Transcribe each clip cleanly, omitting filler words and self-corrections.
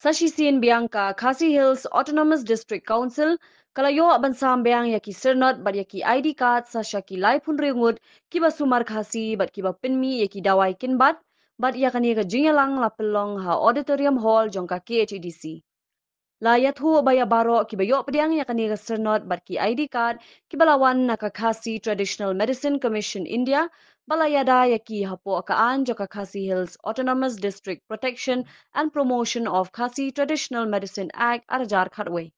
Sashisin Bianca, Khasi Hills Autonomous District Council, kalayo abansam beang yaki sernot bad yaki ID card sashaki lai pun ringut kiba sumar khasi bad kiba pinmi yaki dawai kinbat bad yakani ga jinyalang lapelong ha auditorium hall jongka KHEDC. La yathu baya baro kiba yo pediang yakani ga sernot bad ki ID card kiba lawan naka Khasi Traditional Medicine Commission India balayada yaki hapo akaan joka Khasi Hills Autonomous District Protection and Promotion of Khasi Traditional Medicine Act arajar khatwe.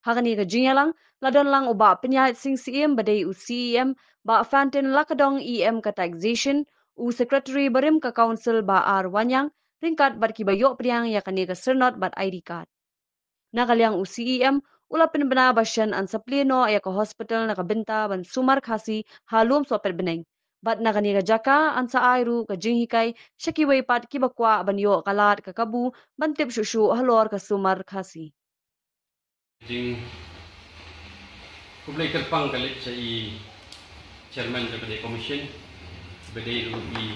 Hagani ga jinyalang ladon lang uba penyait sing CM badai u CEM ba fantin lakadong EM ka taxation u secretary barim ka council ba ar wanyang ringkat bad kiba yo pediang yakani ga sernot bad ID card. Nakaliang u CEM ula pinbana basyan an sa pleno ay ka hospital nakabenta ban sumar khasi halum so perbeneng. Bat nakaniga jaka an sa ayru ka jinghikay syakiway pat kibakwa banyo kalat kakabu bantip syusyu halor ka sumar khasi. Jing kublai kerpang kalit sa chairman sa commission bedai i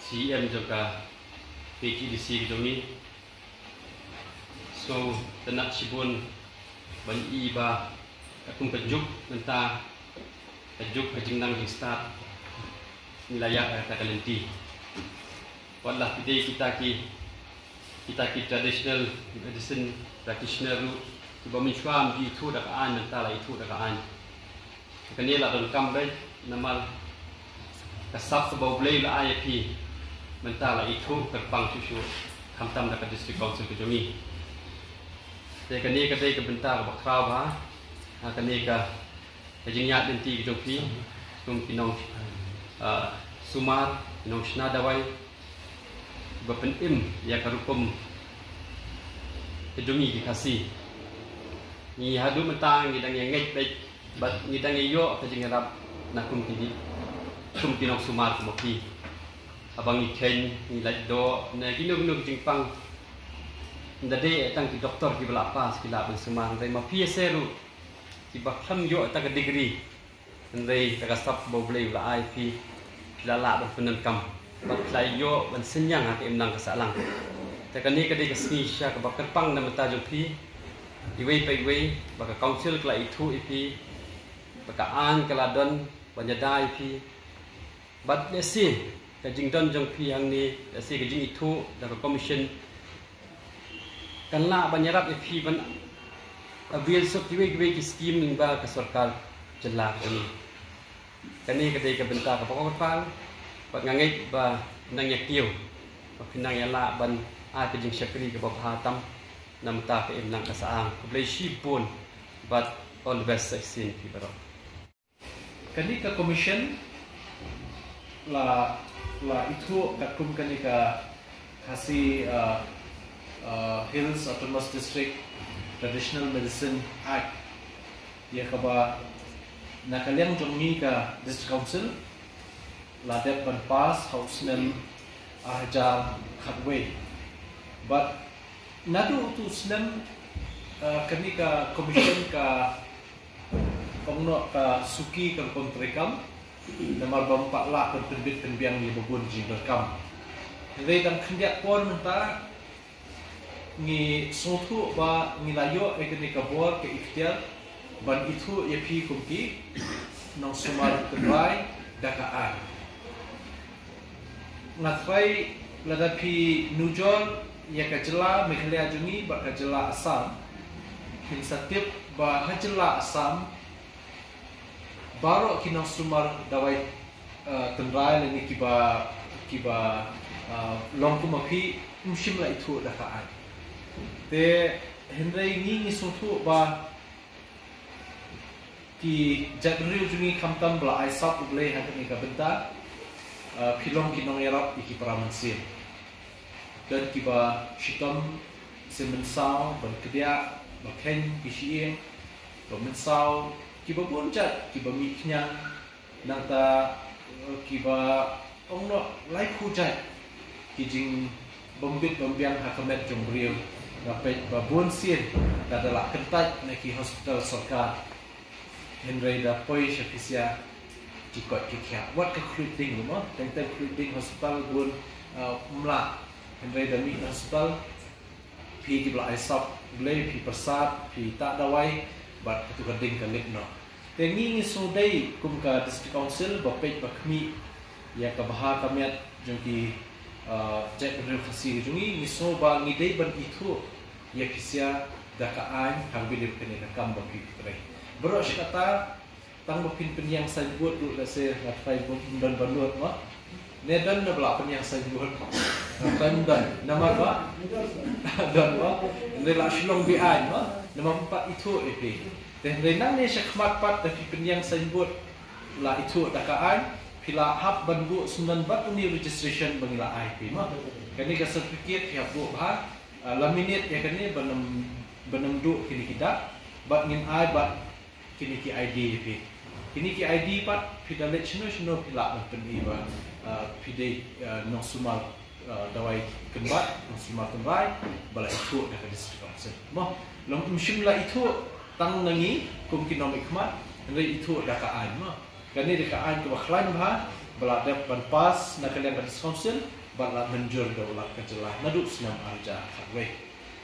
CM juga KHEDC kami. So tenak sibun ban iba akung kejuk mentah kejuk kejingnang di start wilayah takalenti. Walah kita ki traditional medicine practitioner tiba mencuam di itu dakaan mentah lah itu dakaan. Kini lah don kambai namal kasap sebau belai lah IAP mentah lah itu kerpang susu hamtam dekat district council kejumi. Jadi kini kedai kebentar bakrau bah, kini kejingyat nanti kejopi, pinong sumar, pinong senadawai, berpenim ya kerukum kejomi dikasih. Ni hadu mentang ngidang yang ngej baik, bat ngidang iyo kejingyarap nakum kini, pinong sumar kemopi, abang iken ngilai do, na gino jingpang. Ndade tang ki doktor ki bala pas ki la ben semang dai ma PSR ki ba kham yo ta ka degree ndai ta ka stop bo blai la IP la la ben penan kam ba klai yo ben senyang ha ke emnang ka salang ta ka ni ka dei ka sni sha ka ba kerpang na mata jo pi iwei pai wei ba ka council kla itu ipi ba ka an ka la don ba nyadai pi ba lesi ka jingdon jong pi hang ni lesi ka jing itu da ka commission kanla banyarap ipi ban abil sok kiwe ki skim ning ba ka sarkar jela kani kadai ka benta ka pokok pal pat ngangai ba nang yakiu ba pinang yala ban a ka jing syakri ka ba hatam nam ta ka imnang ka saang ku blai shipun but all the best success ki baro kani ka commission la itu kakum kani ka Khasi Hills Autonomous District Traditional Medicine Act dia kaba nakaliang jongmi ka District Council ladet ban pas hausnem ajar khatwe but nadu tu snem kani ka commission ka pangno ka suki ka kontrekam namar bampak la perbit penbiang ni bubun jing berkam rei dan khendiak pon ta ngi sotu ba ngi layo ekni ka bor ke ikhtiar ban itu yapi kumki nong sumar trai dakaan ngatrai ladapi nujol ya ka jela meghalaya jungi ba ka jela asam hin satip ba hajela asam baro kinong sumar dawai trai ni kiba longkum api mushimla itu dakaan te hendrai ni sotu ba ki jadriu jungi khamtam bla aisap ublei hakni ka benta philong kinong yarap iki paramansin dan kiba shitam semensau ban kedia ba ken kishie ba mensau kiba bonjat kiba miknyang nanta kiba ongno lai khujat kijing bombit bombiang hakamet jongbriu dapat babun sien adalah kentat neki hospital sarkar Henry da poi syafisia jikot kikia what concluding mo tentang concluding hospital bun mla Henry da mi hospital pi ki bla isap ble pi persat pi tak dawai bat tu kading kalik no tengi so dai kum ka district council ba pek ba khmi ya ka baha kamiat jungki cek bener khasi jungi so ba ngi dai ban itu ya kisia dakaan hang bilir kene kam ba pi tre bro kata tang ba pin yang sai buat du la se ngatai bom dan banut ma nedan na bla pen yang sai buat dan nama ba dan ba rela shlong bi ai ma nama empat itu epi dan renang ni syakmat pat tapi pen yang sai buat la itu dakaan pila hab bandu sunan bat uni registration bangila IP ma kani ka certificate ya bu ba laminate ya kani benam du kini kita bat ngin ai bat kini ki ID pi kini ki ID pat pidale chno pila pen iba pidai no sumal dawai kembat no sumal kembai bala itu dah district council ma lam mshimla itu tang nangi kum kinomik mat ndai itu dah ka an ma kani de ka an ko khlan ba bala dep ban pas na kalian district council bala menjur daulat kejelah nadu senam arja harwe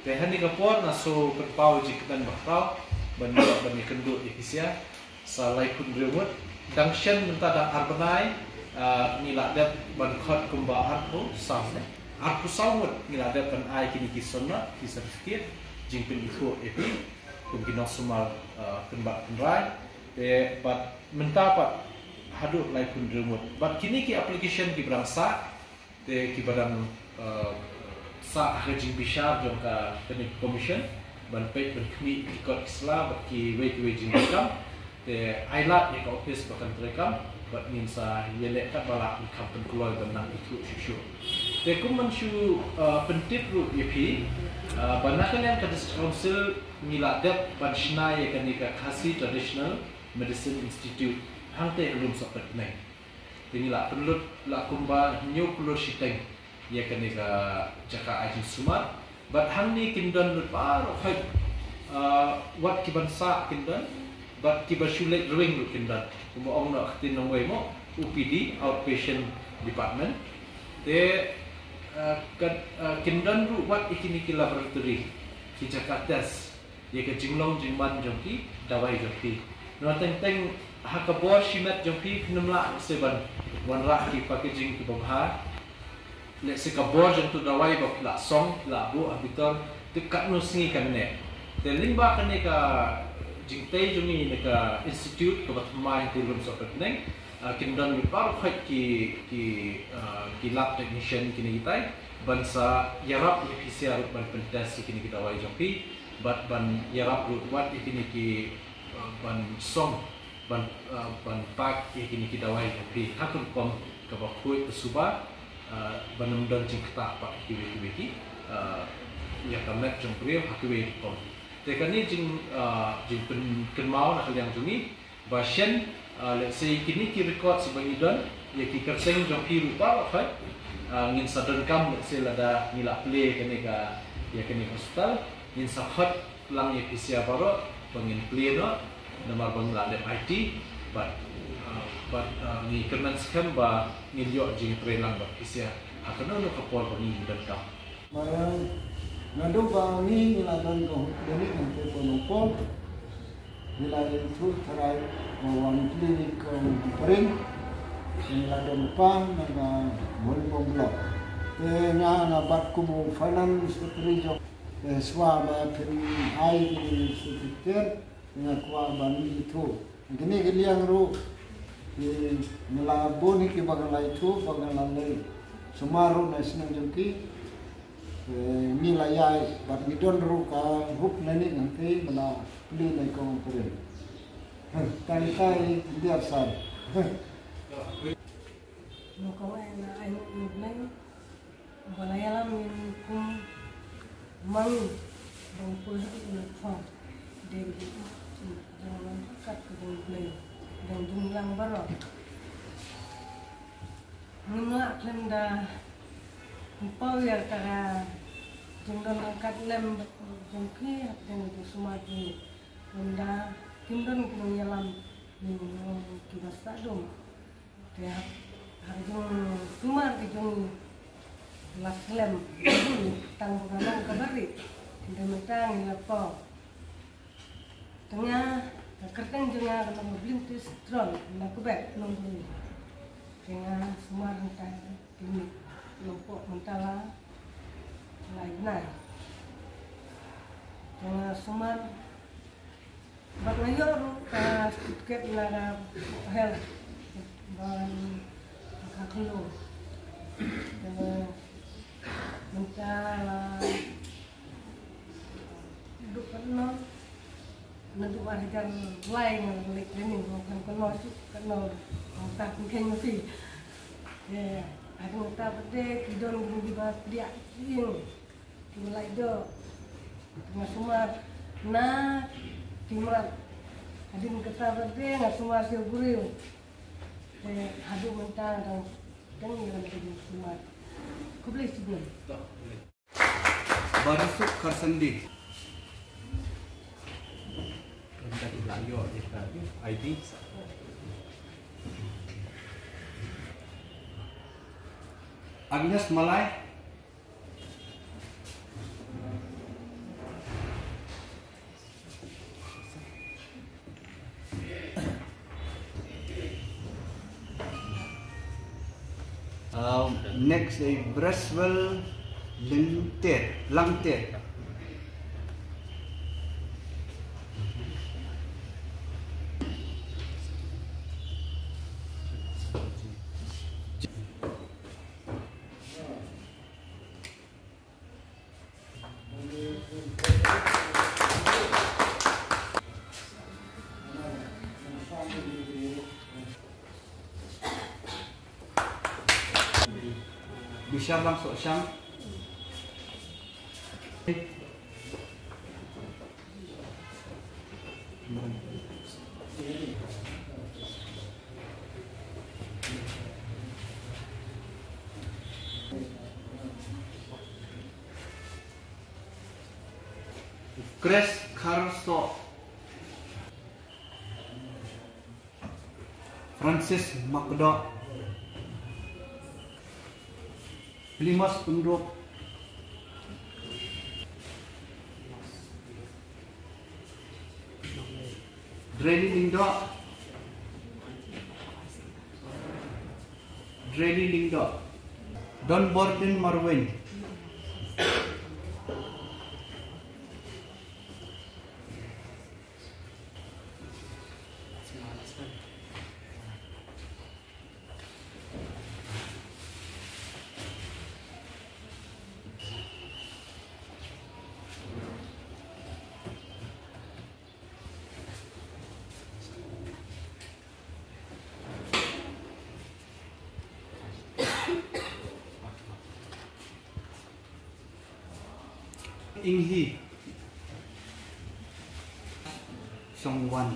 te hani ka por na so perpau jiktan bakrau bani kendu ikisia salai kun rewot dang shen minta dang arbanai nila dep ban khot kumba arpu samne arpu sawut nila dep ban ai kini kisonna ki certificate jingpin itu epi kum kinong sumal kenbat kenrai te bat minta pat hadu lai kun rewot bat kini ki application ki berangsa te ki badang sa hajing bishar jongka kini commission ban pek ban kmi ikot isla bat ki wei jing kam te ailat ya office bakan terekam bat minsa yele kat balak kampen keluar benang itu syusyu te kum mensyu pentip ru yepi banakan yang ke district council mila dep ban shna ya kanika Khasi Traditional Medicine Institute hangte belum sapat nai tinila pelut la kumba nyu kulur siteng ya kanika jaka aji sumat bat hangni kindon par khai wat kibansa kindon bat kibashulek ring lu kindon kumba ong nak tin nong wei mo UPD outpatient department te kindon ru wat ikini ki laboratory ki jakatas ye ke jinglong jingman jongki dawai jongki no teng hakabor shimet jongki knumla seban wanra ki packaging ki babha le se kabor jong tu dawai ba la song la bu abitor dekat no singi kan ne te limba kan ne ka jingtai jungi ne ka institute ka batmai ti rum so neng kindon mi par khait ki lab technician kini kitai bansa yarap ni PCR ban pentas kini kita wai jongpi bat ban yarap ru wat kini ki ban song ban pak kini kita wai jongpi hakun kom ka ba khoi suba banam dan jing kata pak ki ya kamet jong priyo hakwe kom te kani jing kenmau nak yang jungi ba shen let's say kini ki record sebagai don ya ki kerseng jong pi rupa apa ngin sadon kam let's say lada nila play kene ka ya kene hospital ngin sahat lang ya pisia baro bangin play no nomor bang la IT but ni kerman skam ba ngin yo jing trelang ba pisia akono no kapol bang dan kam marang nado ba ni nila dan ko deni kan te pono nila itu terai wan klinik pering nila dan pang na molbong blok te na bat kumu finance secretary jo swa ba pin ai ni secretary na kwa bani itu gini giliang ru nila boni ki bagalai itu bagalai sumaru national jengki nila yai bat midon ru ka huk nani nanti bala pli nai ko pere kai biar sar no ko na ai no nai bala yala min kum mang bang ko ni thong dem di jangan kat ko nai dan jumlang baro nuna klenda Pau ya kara jengdon angkat lem jengki dan itu semua di benda kimdon kung yalam ni kibasta dom kaya harjung sumar di jung lak lem tang pengalang kabari Kita mentang ni lapor. Tengah kerteng jengah kalau memblintis drone nak kebet nunggu. Tengah semua rentai klinik lompok mentala lain. Tengah semua bak ngayor ka tiket lara hel ban kakilo. Tengah mentala duk kenal nanti wajar lain ngelik ini bukan kenal sih kenal tak mungkin mesti ya ada kita pada kidon di bawah dia ini mulai do tengah semua na timur ada kita pada nggak semua siu guru ada mentang dan yang ada semua kau boleh sebut Barusuk Karsandi. Dari layo ID. Agnes Malay. Next Braswell Langter. Bisa langsung sang. Grace Carso. Francis Makdo. Limas Undok. Dreni Lingdo. Don Borden Marwin. Inghi Songwan.